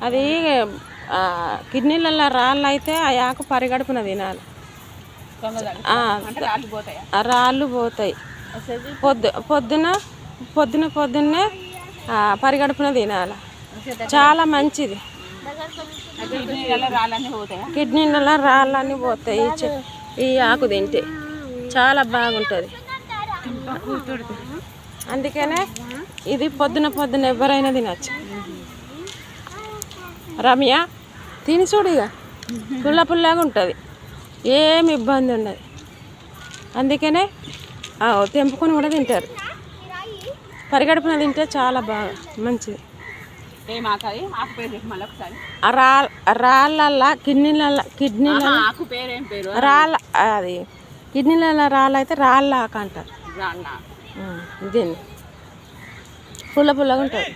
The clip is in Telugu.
అది కిడ్నీలలో రాళ్ళు అయితే ఆ ఆకు పరిగడుపున తినాలి. రాళ్ళు పోతాయి. పొద్దున్నే పరిగడుపున తినాలి. చాలా మంచిది. కిడ్నీలలో రాళ్ళన్నీ పోతాయి ఈ ఆకు తింటే. చాలా బాగుంటుంది. అందుకనే ఇది పొద్దున ఎవరైనా తినచ్చు. రమ్య తిని చూడు, ఇక పుల్లగా ఉంటుంది, ఏమి ఇబ్బంది ఉండదు. అందుకనే తెంపుకొని కూడా తింటారు. పరిగడుపున తింటే చాలా బాగా మంచిది. రాళ్ళ కిడ్నీలలో రాళ్ళు అయితే రాళ్ళ ఆకు అంటారు. దీన్ని పుల్లగా ఉంటుంది.